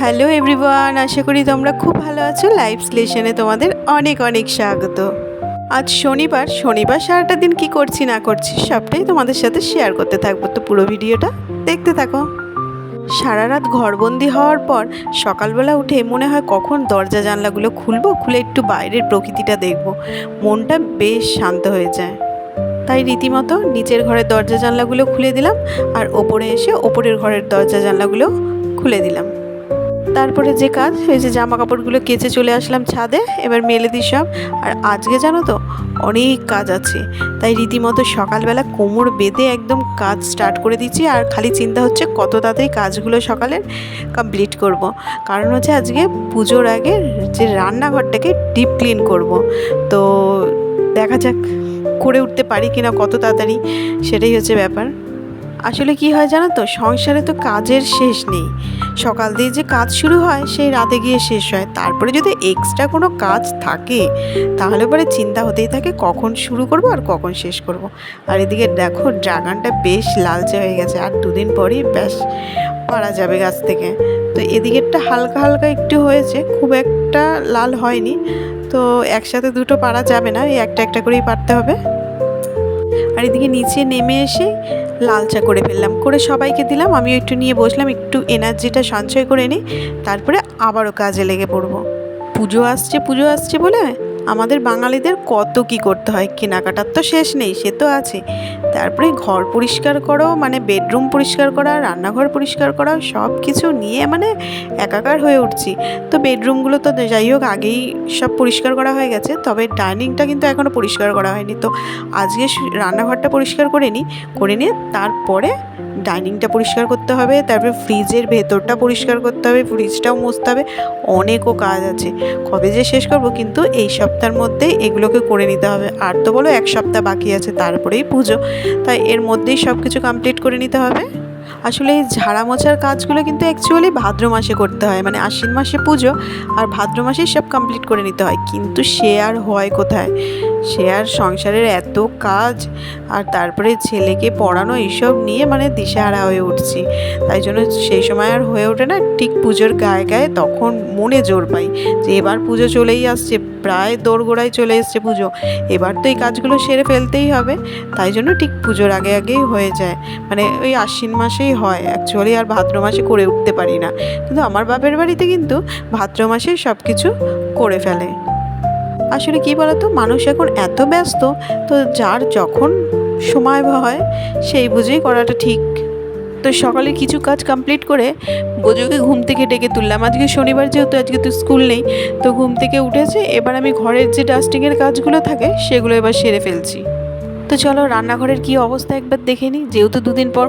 Hello everyone, আশা করি তোমরা খুব ভালো আছো। লাইফ স্লেশনে তোমাদের অনেক অনেক স্বাগত। আজ শনিবার সারাটা দিন কি করছি না করছি সবটাই তোমাদের সাথে শেয়ার করতে থাকবো, তো পুরো ভিডিওটা দেখতে থাকো। সারা রাত ঘরবন্দি হওয়ার পর সকালবেলা উঠে মনে হয় কখন দরজা জানলাগুলো খুলে একটু বাইরের প্রকৃতিটা দেখবো, মনটা বেশ শান্ত হয়ে যায়। তাই রীতিমতো নিচের ঘরের দরজা জানলাগুলো খুলে দিলাম আর ওপরে এসে ওপরের ঘরের দরজা জানলাগুলো খুলে দিলাম। তারপরে যে কাজ হয়েছে, জামা কাপড়গুলো কেচে চলে আসলাম ছাদে, এবার মেলে দিই সব। আর আজকে জানো তো অনেক কাজ আছে, তাই রীতিমতো সকালবেলা কোমর বেঁধে একদম কাজ স্টার্ট করে দিচ্ছি। আর খালি চিন্তা হচ্ছে কত তাড়াতাড়ি কাজগুলো সকালের কমপ্লিট করব। কারণ হচ্ছে আজকে পুজোর আগে যে রান্নাঘরটাকে ডিপ ক্লিন করব, তো দেখা যাক করে উঠতে পারি কিনা কত তাড়াতাড়ি, সেটাই হচ্ছে ব্যাপার। আসলে কি হয় জানো তো, সংসারে তো কাজের শেষ নেই। সকাল দিয়ে যে কাজ শুরু হয় সেই রাতে গিয়ে শেষ হয়। তারপরে যদি এক্সট্রা কোনো কাজ থাকে তাহলে পরে চিন্তা হতেই থাকে কখন শুরু করব আর কখন শেষ করব। আর এদিকে দেখো ড্রাগনটা বেশ লালচে হয়ে গেছে, আর দুদিন পরেই বেশ পাড়া যাবে গাছ থেকে। তো এদিকেরটা হালকা হালকা একটু হয়েছে, খুব একটা লাল হয়নি। তো একসাথে দুটো পাড়া যাবে না, এই একটা একটা করেই পাড়তে হবে। আর এদিকে নিচে নেমে এসে লাল চা করে ফেললাম, করে সবাইকে দিলাম, আমিও একটু নিয়ে বসলাম, একটু এনার্জিটা সঞ্চয় করে নিই, তারপরে আবারও কাজে লেগে পড়বো। পুজো আসছে বলে আমাদের বাঙালিদের কত কি করতে হয়, কেনাকাটার তো শেষ নেই, সে তো আছে। তারপরে ঘর পরিষ্কার করো, মানে বেডরুম পরিষ্কার করা, রান্নাঘর পরিষ্কার করা, সব কিছু নিয়ে মানে একাকার হয়ে উঠছি। তো বেডরুমগুলো তো যাই হোক আগেই সব পরিষ্কার করা হয়ে গেছে, তবে ডাইনিংটা কিন্তু এখনও পরিষ্কার করা হয়নি। তো আজকে রান্নাঘরটা পরিষ্কার করে নিয়ে তারপরে ডাইনিংটা পরিষ্কার করতে হবে, তারপরে ফ্রিজের ভেতরটা পরিষ্কার করতে হবে, ফ্রিজটাও মুছতে হবে। অনেকও কাজ আছে, কবে যে শেষ করব, কিন্তু এই সপ্তাহের মধ্যেই এগুলোকে করে নিতে হবে। আর তো বলো এক সপ্তাহ বাকি আছে, তারপরেই পুজো, তাই এর মধ্যেই সব কিছু কমপ্লিট করে নিতে হবে। আসলে এই ঝাড়া মোছার কাজগুলো কিন্তু অ্যাকচুয়ালি ভাদ্র মাসে করতে হয়, মানে আশ্বিন মাসে পুজো আর ভাদ্র মাসেই সব কমপ্লিট করে নিতে হয়, কিন্তু সে আর হয় কোথায়, সে আর সংসারের এত কাজ আর তারপরে ছেলেকে পড়ানো এইসব নিয়ে মানে দিশেহারা হয়ে উঠছি। তাই জন্য সেই সময় আর হয়ে ওঠে না, ঠিক পুজোর গায়ে গায়ে তখন মনে জোর পাই যে এবার পুজো চলেই আসছে, প্রায় দোরগোড়ায় চলে এসছে পুজো, এবার তো এই কাজগুলো সেরে ফেলতেই হবে। তাই জন্য ঠিক পুজোর আগে আগেই হয়ে যায়, মানে ওই আশ্বিন মাসেই হয় অ্যাকচুয়ালি, আর ভাদ্র মাসে করে উঠতে পারি না। কিন্তু আমার বাপের বাড়িতে কিন্তু ভাদ্র মাসেই সব কিছু করে ফেলে। আসলে কী বলতো, মানুষ এখন এত ব্যস্ত, তো যার যখন সময় হয় সেই বুঝেই করাটা ঠিক। তো সকালে কিছু কাজ কমপ্লিট করে বোজোকে ঘুম থেকে ডেকে তুললাম। আজকে শনিবার যেহেতু, আজকে তো স্কুল নেই, তো ঘুম থেকে উঠেছে। এবার আমি ঘরের যে ডাস্টিংয়ের কাজগুলো থাকে সেগুলো এবার সেরে ফেলছি। তো চলো রান্নাঘরের কি অবস্থা একবার দেখে নিই। যেহেতু দুদিন পর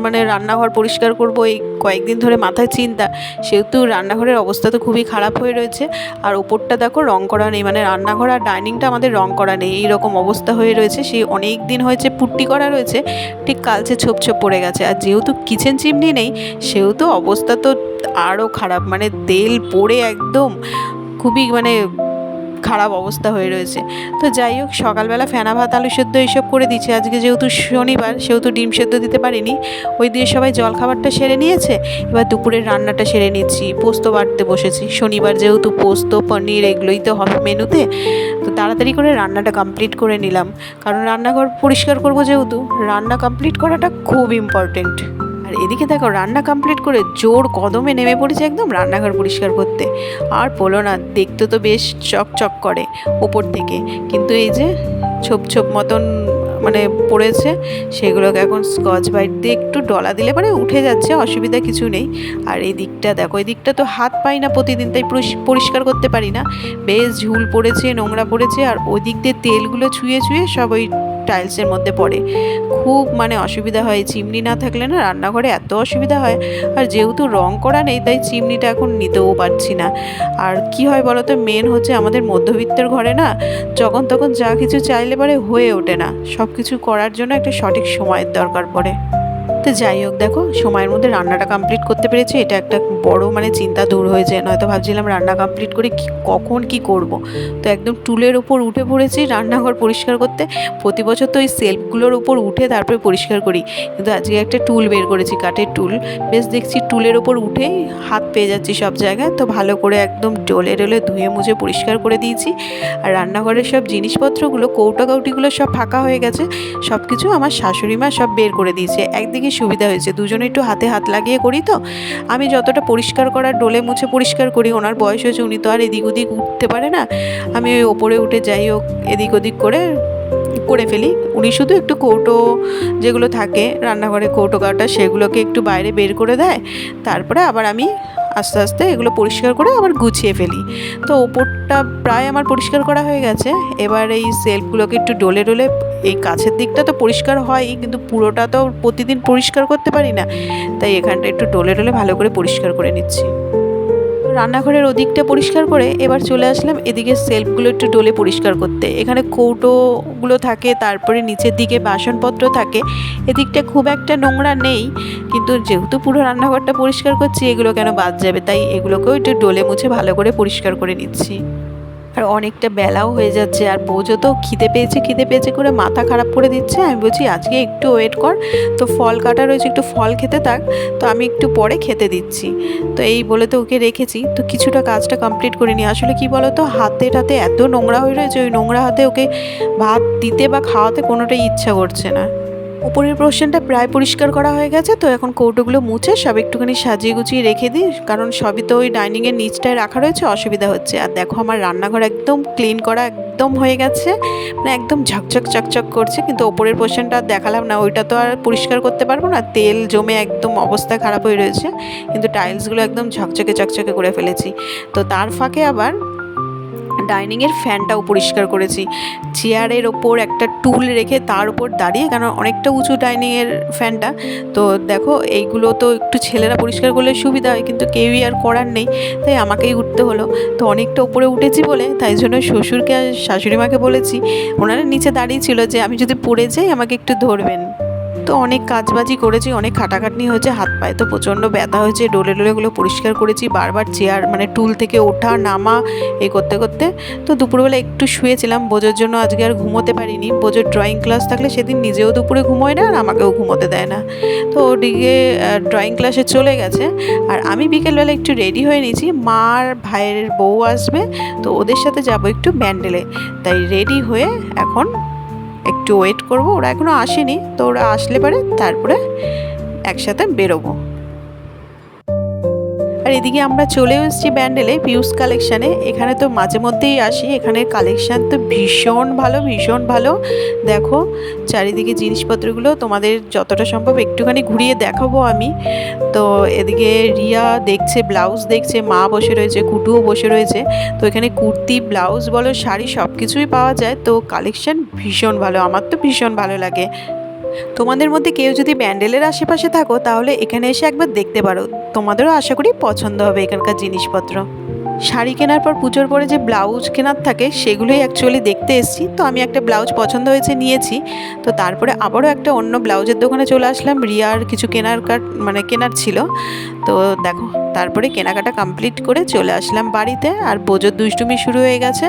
মানে রান্নাঘর পরিষ্কার করব, এই কয়েকদিন ধরে মাথায় চিন্তা, সেহেতু রান্নাঘরের অবস্থা তো খুবই খারাপ হয়ে রয়েছে। আর ওপরটা দেখো রং করা নেই, মানে রান্নাঘর আর ডাইনিংটা আমাদের রং করা নেই, এইরকম অবস্থা হয়ে রয়েছে। সেই অনেক দিন হয়েছে পুট্টি করা রয়েছে, ঠিক কালচে ছোপ ছোপ পড়ে গেছে। আর যেহেতু কিচেন চিমনি নেই সেহেতু অবস্থা তো আরও খারাপ, মানে তেল পড়ে একদম খুবই মানে খারাপ অবস্থা হয়ে রয়েছে। তো যাই হোক, সকালবেলা ফেনা ভাত আলু সেদ্ধ এইসব করে দিচ্ছে। আজকে যেহেতু শনিবার সেহেতু ডিম সেদ্ধ দিতে পারিনি, ওই দিয়ে সবাই জলখাবারটা সেরে নিয়েছে। এবার দুপুরের রান্নাটা সেরে নিচ্ছি, পোস্ত বাটতে বসেছি। শনিবার যেহেতু পোস্ত পনির এগুলোই তো হবে মেনুতে, তো তাড়াতাড়ি করে রান্নাটা কমপ্লিট করে নিলাম। কারণ রান্নাঘর পরিষ্কার করবো, যেহেতু রান্না কমপ্লিট করাটা খুব ইম্পর্টেন্ট। আর এদিকে দেখো রান্না কমপ্লিট করে জোর কদমে নেমে পড়েছে একদম রান্নাঘর পরিষ্কার করতে। আর বলো না, দেখতে তো বেশ চকচক করে ওপর থেকে, কিন্তু এই যে ছোপ ছোপ মতন মানে পড়েছে, সেগুলোকে এখন স্কচ ব্রাইট দিয়ে একটু ডলা দিলে পরে উঠে যাচ্ছে, অসুবিধা কিছু নেই। আর এই দিকটা দেখো, এই দিকটা তো হাত পাই না প্রতিদিন, তাই পরিষ্কার করতে পারি না, বেশ ঝুল পড়েছে, নোংরা পড়েছে। আর ওই দিক দিয়ে তেলগুলো ছুঁয়ে ছুঁয়ে সব ওই টাইলসের মধ্যে পড়ে, খুব মানে অসুবিধা হয়। চিমনি না থাকলে না রান্নাঘরে এত অসুবিধা হয়। আর যেহেতু রং করা নেই তাই চিমনিটা এখন নিতেও পারছি না। আর কি হয় বলো তো, মেন হচ্ছে আমাদের মধ্যবিত্তের ঘরে না যখন তখন যা কিছু চাইলে পরে হয়ে ওঠে না, সব কিছু করার জন্য একটা সঠিক সময়ের দরকার পড়ে। তো যাই হোক, দেখো সময়ের মধ্যে রান্নাটা কমপ্লিট করতে পেরেছি, এটা একটা বড় মানে চিন্তা দূর হয়ে যায়। নয়তো ভাবছিলাম রান্না কমপ্লিট করে কখন কি করব। তো একদম টুলের ওপর উঠে পড়েছি রান্নাঘর পরিষ্কার করতে। প্রতি বছর তো ওই সেলফগুলোর ওপর উঠে তারপরে পরিষ্কার করি, কিন্তু আজকে একটা টুল বের করেছি, কাঠের টুল। বেশ দেখছি টুলের ওপর উঠেই হাত পেয়ে যাচ্ছি সব জায়গায়। তো ভালো করে একদম ডলে ডলে ধুয়ে মুছে পরিষ্কার করে দিয়েছি। আর রান্নাঘরের সব জিনিসপত্রগুলো, কৌটা কৌটিগুলো সব ফাঁকা হয়ে গেছে, সব কিছু আমার শাশুড়ি মা সব বের করে দিয়েছে। একদিকে সুবিধা হয়েছে, দুজনে একটু হাতে হাত লাগিয়ে করি। তো আমি যতটা পরিষ্কার করার ডলে মুছে পরিষ্কার করি, ওনার বয়স হয়েছে, উনি তো আর এদিক ওদিক উঠতে পারে না। আমি ওই ওপরে উঠে যাই হোক এদিক ওদিক করে ফেলি। উনি শুধু একটু কৌটো যেগুলো থাকে রান্নাঘরে কৌটো কাটা, সেগুলোকে একটু বাইরে বের করে দেয়। তারপরে আবার আমি আস্তে আস্তে এগুলো পরিষ্কার করে আবার গুছিয়ে ফেলি। তো ওপরটা প্রায় আমার পরিষ্কার করা হয়ে গেছে। এবার এই সেলফগুলোকে একটু ডলে ডলে, এই কাছের দিকটা তো পরিষ্কার হয়ই, কিন্তু পুরোটা তো প্রতিদিন পরিষ্কার করতে পারি না, তাই এখানটা একটু ডলে ডলে ভালো করে পরিষ্কার করে নিচ্ছি। রান্নাঘরের ওদিকটা পরিষ্কার করে এবার চলে আসলাম এদিকে সেলফগুলো একটু ডলে পরিষ্কার করতে। এখানে কৌটোগুলো থাকে, তারপরে নিচের দিকে বাসনপত্র থাকে। এদিকটা খুব একটা নোংরা নেই, কিন্তু যেহেতু পুরো রান্নাঘরটা পরিষ্কার করছি, এগুলো কেন বাদ যাবে, তাই এগুলোকেও একটু ডলে মুছে ভালো করে পরিষ্কার করে নিচ্ছি। আর অনেকটা বেলাও হয়ে যাচ্ছে, আর বোঝো তো খিদে পেয়েছে করে মাথা খারাপ করে দিচ্ছে। আমি বলছি আজকে একটু ওয়েট কর, তো ফল কাটা রয়েছে, একটু ফল খেতে থাক, তো আমি একটু পরে খেতে দিচ্ছি। তো এই বলে তো ওকে রেখেছি, তো কিছুটা কাজটা কমপ্লিট করিনি। আসলে কি বলো তো, হাতে এত নোংরা হয়ে রয়েছে, ওই নোংরা হাতে ওকে ভাত দিতে বা খাওয়াতে কোনোটাই ইচ্ছা করছে না। উপরের পোর্শনটা প্রায় পরিষ্কার করা হয়ে গেছে। তো এখন কৌটোগুলো মুছে সব একটুখানি সাজিয়ে গুছিয়ে রেখে দিই, কারণ সবই তো ওই ডাইনিংয়ের নিচটায় রাখা রয়েছে, অসুবিধা হচ্ছে। আর দেখো আমার রান্নাঘর একদম ক্লিন করা একদম হয়ে গেছে, মানে একদম ঝকঝক চকচক করছে। কিন্তু ওপরের পোর্শনটা আর দেখালাম না, ওইটা তো আর পরিষ্কার করতে পারবো না, তেল জমে একদম অবস্থা খারাপ হয়ে রয়েছে। কিন্তু টাইলসগুলো একদম ঝকঝকে চকচকে করে ফেলেছি। তো তার ফাঁকে আবার ডাইনিংয়ের ফ্যানটাও পরিষ্কার করেছি। চেয়ারের ওপর একটা টুল রেখে তার উপর দাঁড়িয়ে, কারণ অনেকটা উঁচু ডাইনিংয়ের ফ্যানটা। তো দেখো এইগুলো তো একটু ছেলেরা পরিষ্কার করলে সুবিধা হয়, কিন্তু কেউই আর করার নেই, তাই আমাকেই উঠতে হলো। তো অনেকটা উপরে উঠেছি বলে তাই জন্য শ্বশুরকে আর শাশুড়ি মাকে বলেছি, ওনারা নিচে দাঁড়িয়ে ছিল, যে আমি যদি পড়ে যাই আমাকে একটু ধরবেন। তো অনেক কাজবাজি করেছি, অনেক খাটাখাটনি হয়েছে, হাত পায়ে তো প্রচণ্ড ব্যথা হয়েছে। ডলে ডলেগুলো পরিষ্কার করেছি, বারবার চেয়ার মানে টুল থেকে ওঠা নামা এই করতে করতে। তো দুপুরবেলা একটু শুয়েছিলাম, বোঝোর জন্য আজকে আর ঘুমোতে পারিনি। বোঝোর ড্রয়িং ক্লাস থাকলে সেদিন নিজেও দুপুরে ঘুমোয় না, আর আমাকেও ঘুমোতে দেয় না। তো ওদিকে ড্রয়িং ক্লাসে চলে গেছে, আর আমি বিকেলবেলা একটু রেডি হয়ে নিয়েছি। মার ভাইয়ের বউ আসবে, তো ওদের সাথে যাব একটু ব্যান্ডেলে। তাই রেডি হয়ে এখন একটু ওয়েট করব, ওরা এখনও আসেনি, তো ওরা আসলে পরে তারপরে একসাথে বেরোবো। আর এদিকে আমরা চলে এসেছি ব্যান্ডেলে পিউস কালেকশানে। এখানে তো মাঝে মধ্যেই আসি, এখানের কালেকশান তো ভীষণ ভালো। দেখো চারিদিকে জিনিসপত্রগুলো তোমাদের যতটা সম্ভব একটুখানি ঘুরিয়ে দেখাবো আমি। তো এদিকে রিয়া দেখছে, ব্লাউজ দেখছে, মা বসে রয়েছে, কুটুও বসে রয়েছে। তো এখানে কুর্তি, ব্লাউজ বলো, শাড়ি সব কিছুই পাওয়া যায়। তো কালেকশান ভীষণ ভালো, আমার তো ভীষণ ভালো লাগে। তোমাদের মধ্যে কেউ যদি ব্যান্ডেলের আশেপাশে থাকো, তাহলে এখানে এসে একবার দেখতে পারো, তোমাদেরও আশা করি পছন্দ হবে এখানকার জিনিসপত্র। শাড়ি কেনার পর পুজোর পরে যে ব্লাউজ কেনার থাকে, সেগুলোই অ্যাকচুয়ালি দেখতে এসেছি। তো আমি একটা ব্লাউজ পছন্দ হয়েছে, নিয়েছি। তো তারপরে আবারও একটা অন্য ব্লাউজের দোকানে চলে আসলাম, রিয়ার কিছু কেনার ছিল। তো দেখো তারপরে কেনাকাটা কমপ্লিট করে চলে আসলাম বাড়িতে। আর বোঝোর দুষ্টুমি শুরু হয়ে গেছে,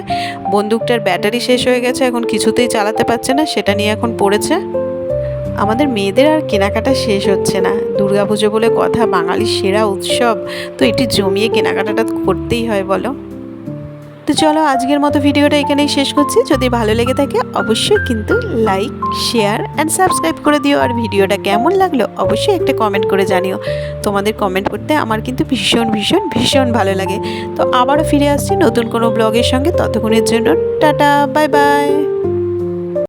বন্দুকটার ব্যাটারি শেষ হয়ে গেছে, এখন কিছুতেই চালাতে পারছে না, সেটা নিয়ে এখন পড়েছে। আমাদের মেয়েদের আর কেনাকাটা শেষ হচ্ছে না। দুর্গাপুজো বলে কথা, বাঙালির সেরা উৎসব, তো এটি জমিয়ে কেনাকাটাটা করতেই হয় বলো। তো চলো আজকের মতো ভিডিওটা এখানেই শেষ করছি। যদি ভালো লেগে থাকে অবশ্যই কিন্তু লাইক, শেয়ার অ্যান্ড সাবস্ক্রাইব করে দিও। আর ভিডিওটা কেমন লাগলো অবশ্যই একটা কমেন্ট করে জানিও। তোমাদের কমেন্ট করতে আমার কিন্তু ভীষণ ভালো লাগে। তো আবারও ফিরে আসছি নতুন কোনো ব্লগের সঙ্গে, ততক্ষণের জন্য টাটা, বাই বাই।